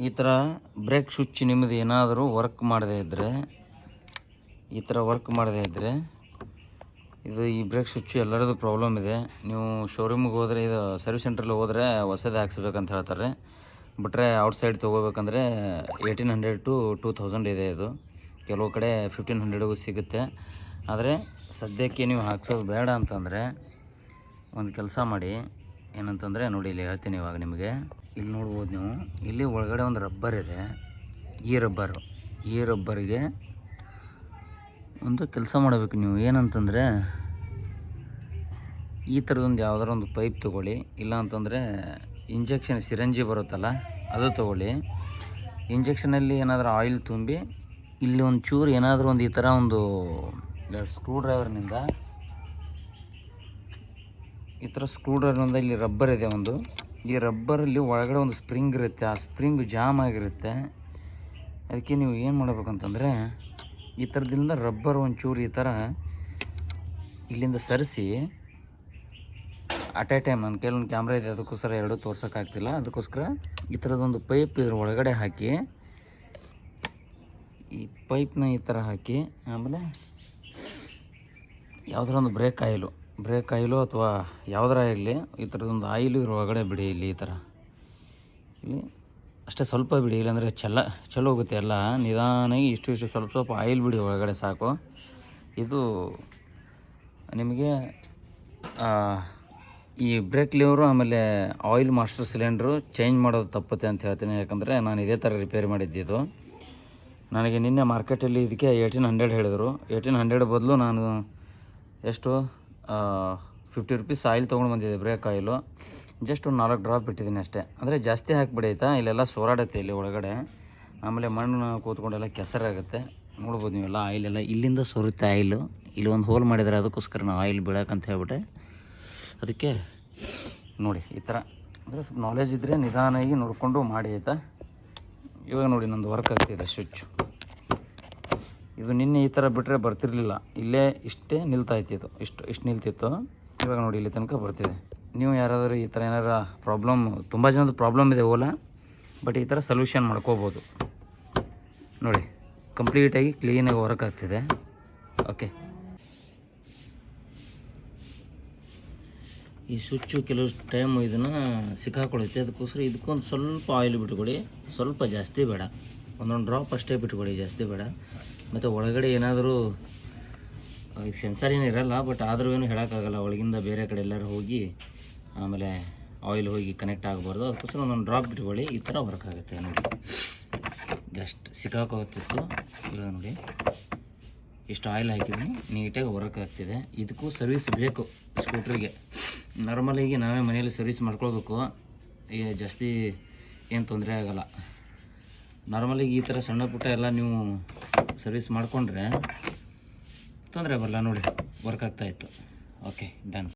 ಈ ಥರ break switch ನಿಮ್ಮದು ಏನಾದರೂ ವರ್ಕ್ ಮಾಡದೇ ಇದ್ದರೆ ಇದು ಈ ಬ್ರೇಕ್ ಸ್ವಿಚ್ ಎಲ್ಲರದ್ದು ಪ್ರಾಬ್ಲಮ್ ಇದೆ. ನೀವು ಶೋರೂಮಿಗೆ ಹೋದರೆ, ಇದು ಸರ್ವಿಸ್ ಸೆಂಟ್ರಲ್ಲಿ ಹೋದರೆ ಹೊಸದೇ ಹಾಕ್ಸ್ಬೇಕಂತ ಹೇಳ್ತಾರೆ. ಬಿಟ್ಟರೆ ಔಟ್ಸೈಡ್ ತೊಗೋಬೇಕಂದ್ರೆ 1800 to 2000 ಇದೆ. ಇದು ಕೆಲವು ಕಡೆ 1500ಗೂ ಸಿಗುತ್ತೆ. ಆದರೆ ಸದ್ಯಕ್ಕೆ ನೀವು ಹಾಕ್ಸೋದು ಬೇಡ ಅಂತಂದರೆ ಒಂದು ಕೆಲಸ ಮಾಡಿ. ಏನಂತಂದರೆ ನೋಡಿ, ಇಲ್ಲಿ ಹೇಳ್ತೀನಿ ಇವಾಗ ನಿಮಗೆ. ಇಲ್ಲಿ ನೋಡ್ಬೋದು ನೀವು, ಇಲ್ಲಿ ಒಳಗಡೆ ಒಂದು ರಬ್ಬರ್ ಇದೆ. ಈ ರಬ್ಬರಿಗೆ ಒಂದು ಕೆಲಸ ಮಾಡಬೇಕು ನೀವು. ಏನಂತಂದರೆ ಈ ಥರದೊಂದು ಯಾವುದಾದ್ರು ಒಂದು ಪೈಪ್ ತೊಗೊಳ್ಳಿ, ಇಲ್ಲ ಅಂತಂದರೆ ಇಂಜೆಕ್ಷನ್ ಸಿರಂಜಿ ಬರುತ್ತಲ್ಲ ಅದು ತೊಗೊಳ್ಳಿ. ಇಂಜೆಕ್ಷನಲ್ಲಿ ಏನಾದರೂ ಆಯಿಲ್ ತುಂಬಿ ಇಲ್ಲಿ ಒಂದು ಚೂರು ಏನಾದರೂ ಒಂದು ಈ ಥರ ಒಂದು ಸ್ಕ್ರೂ ಡ್ರೈವರ್ನಿಂದ ಇಲ್ಲಿ ರಬ್ಬರ್ ಇದೆ ಒಂದು. ಈ ರಬ್ಬರಲ್ಲಿ ಒಳಗಡೆ ಒಂದು ಸ್ಪ್ರಿಂಗ್ ಇರುತ್ತೆ. ಆ ಸ್ಪ್ರಿಂಗ್ ಜಾಮ್ ಆಗಿರುತ್ತೆ. ಅದಕ್ಕೆ ನೀವು ಏನು ಮಾಡಬೇಕಂತಂದರೆ ಈ ಥರದಿಂದ ರಬ್ಬರ್ ಒಂಚೂರು ಈ ಥರ ಇಲ್ಲಿಂದ ಸರಿಸಿ ಅಟ್ ಎ ಟೈಮ್, ನನ್ನ ಕೆಲವೊಂದು ಕ್ಯಾಮ್ರಾ ಇದೆ ಅದಕ್ಕೋಸ್ಕರ ಎರಡೂ ತೋರ್ಸೋಕ್ಕಾಗ್ತಿಲ್ಲ. ಅದಕ್ಕೋಸ್ಕರ ಈ ಥರದೊಂದು ಪೈಪ್ ಇದ್ರ ಒಳಗಡೆ ಹಾಕಿ, ಈ ಪೈಪ್ನ ಈ ಥರ ಹಾಕಿ, ಆಮೇಲೆ ಯಾವುದರ ಒಂದು ಬ್ರೇಕ್ ಆಯಿಲು ಅಥವಾ ಯಾವುದರ ಇರಲಿ, ಈ ಥರದೊಂದು ಆಯಿಲು ಇದ್ರ ಒಳಗಡೆ ಬಿಡಿ. ಇಲ್ಲಿ ಈ ಥರ ಇಲ್ಲಿ ಅಷ್ಟೇ ಸ್ವಲ್ಪ ಬಿಡಿ, ಇಲ್ಲಾಂದರೆ ಚಲೋ ಹೋಗುತ್ತೆ ಎಲ್ಲ. ನಿಧಾನಾಗಿ ಇಷ್ಟು ಸ್ವಲ್ಪ ಆಯಿಲ್ ಬಿಡಿ ಒಳಗಡೆ ಸಾಕು. ಇದು ನಿಮಗೆ ಈ ಬ್ರೇಕ್ ಲಿವರು ಆಮೇಲೆ ಆಯಿಲ್ ಮಾಸ್ಟರ್ ಸಿಲಿಂಡ್ರು ಚೇಂಜ್ ಮಾಡೋದು ತಪ್ಪುತ್ತೆ ಅಂತ ಹೇಳ್ತೀನಿ. ಯಾಕಂದರೆ ನಾನು ಇದೇ ಥರ ರಿಪೇರಿ ಮಾಡಿದ್ದಿದ್ದು. ನನಗೆ ನಿನ್ನೆ ಮಾರ್ಕೆಟಲ್ಲಿ ಇದಕ್ಕೆ 1800 ಹೇಳಿದರು. 1800 ಬದಲು ನಾನು ಎಷ್ಟು 50 ರೂಪೀಸ್ ಆಯಿಲ್ ತೊಗೊಂಡು ಬಂದಿದ್ದೆ, ಬ್ರೇಕ್ ಆಯಿಲು. ಜಸ್ಟ್ ಒಂದು 4 ಡ್ರಾಪ್ ಬಿಟ್ಟಿದ್ದೀನಿ ಅಷ್ಟೇ. ಅಂದರೆ ಜಾಸ್ತಿ ಹಾಕಿಬಿಡಿ ಆಯಿತಾ, ಇಲ್ಲೆಲ್ಲ ಸೋರಾಡುತ್ತೆ ಇಲ್ಲಿ ಒಳಗಡೆ. ಆಮೇಲೆ ಮಣ್ಣು ಕೂತ್ಕೊಂಡೆಲ್ಲ ಕೆಸರಾಗುತ್ತೆ. ನೋಡ್ಬೋದು ನೀವೆಲ್ಲ ಆಯಿಲೆಲ್ಲ ಇಲ್ಲಿಂದ ಸೋರುತ್ತೆ ಆಯಿಲು. ಇಲ್ಲಿ ಒಂದು ಹೋಲ್ ಮಾಡಿದರೆ ಅದಕ್ಕೋಸ್ಕರ ನಾವು ಆಯಿಲ್ ಬೀಳಕ್ಕಂತ ಹೇಳ್ಬಿಟ್ಟೆ. ಅದಕ್ಕೆ ನೋಡಿ ಈ ಥರ ಅಂದರೆ ಸ್ವಲ್ಪ ನಾಲೆಜ್ ಇದ್ದರೆ ನಿಧಾನಾಗಿ ನೋಡಿಕೊಂಡು ಮಾಡಿ ಆಯಿತಾ. ಇವಾಗ ನೋಡಿ ನಂದು ವರ್ಕ್ ಆಗ್ತಿದೆ ಸ್ವಿಚ್. ಇದು ನಿನ್ನೆ ಈ ಥರ ಬಿಟ್ಟರೆ ಬರ್ತಿರಲಿಲ್ಲ, ಇಲ್ಲೇ ಇಷ್ಟೇ ನಿಲ್ತಾಯಿತ್ತು. ಇದು ಇಷ್ಟು ನಿಲ್ತಿತ್ತು. ಇವಾಗ ನೋಡಿ ಇಲ್ಲಿ ತನಕ ಬರ್ತಿದೆ. ನೀವು ಯಾರಾದರೂ ಈ ಥರ ಏನಾರ ಪ್ರಾಬ್ಲಮ್, ತುಂಬ ಜನದ ಪ್ರಾಬ್ಲಮ್ ಇದೆ ಓಲಾ, ಬಟ್ ಈ ಥರ ಸೊಲ್ಯೂಷನ್ ಮಾಡ್ಕೋಬೋದು. ನೋಡಿ ಕಂಪ್ಲೀಟಾಗಿ ಕ್ಲೀನಾಗಿ ವರ್ಕ್ ಆಗ್ತಿದೆ. ಓಕೆ, ಈ ಸ್ವಿಚ್ಚು ಕೆಲವು ಟೈಮ್ ಇದನ್ನು ಸಿಕ್ಕಾಕೊಳ್ಳುತ್ತೆ. ಅದಕ್ಕೋಸ್ಕರ ಇದಕ್ಕೊಂದು ಸ್ವಲ್ಪ ಆಯಿಲ್ ಬಿಟ್ಕೊಡಿ, ಸ್ವಲ್ಪ ಜಾಸ್ತಿ ಬೇಡ, ಒಂದೊಂದು ಡ್ರಾಪ್ ಅಷ್ಟೇ ಬಿಟ್ಕೊಡಿ, ಜಾಸ್ತಿ ಬೇಡ. ಮತ್ತು ಒಳಗಡೆ ಏನಾದರೂ ಇದು ಸೆನ್ಸರ್ ಏನು ಇರೋಲ್ಲ, ಬಟ್ ಆದರೂ ಏನು ಹೇಳೋಕ್ಕಾಗಲ್ಲ. ಒಳಗಿಂದ ಬೇರೆ ಕಡೆ ಎಲ್ಲರೂ ಹೋಗಿ ಆಮೇಲೆ ಆಯಿಲ್ ಹೋಗಿ ಕನೆಕ್ಟ್ ಆಗಬಾರ್ದು. ಅದಕ್ಕೋಸ್ಕರ ಒಂದೊಂದು ಡ್ರಾಪ್ ಬಿಟ್ಕೊಳ್ಳಿ. ಈ ಥರ ವರ್ಕ್ ಆಗುತ್ತೆ ನೋಡಿ. ಜಸ್ಟ್ ಸಿಕ್ಕಾಕೋತಿತ್ತು. ಇವಾಗ ನೋಡಿ ಇಷ್ಟು ಆಯಿಲ್ ಹಾಕಿದ್ದೀನಿ, ನೀಟಾಗಿ ವರ್ಕ್ ಆಗ್ತಿದೆ. ಇದಕ್ಕೂ ಸರ್ವಿಸ್ ಬೇಕು ಸ್ಕೂಟ್ರಿಗೆ. ನಾರ್ಮಲಾಗಿ ನಾವೇ ಮನೆಯಲ್ಲಿ ಸರ್ವಿಸ್ ಮಾಡ್ಕೊಳ್ಬೇಕು, ಈಗ ಜಾಸ್ತಿ ಏನು ತೊಂದರೆ ಆಗೋಲ್ಲ. ನಾರ್ಮಲಾಗಿ ಈ ಥರ ಸಣ್ಣ ಪುಟ್ಟ ಎಲ್ಲ ನೀವು ಸರ್ವಿಸ್ ಮಾಡಿಕೊಂಡ್ರೆ ತೊಂದರೆ ಬರಲ್ಲ. ನೋಡಿ ವರ್ಕ್ ಆಗ್ತಾಯಿತ್ತು. Okay, done.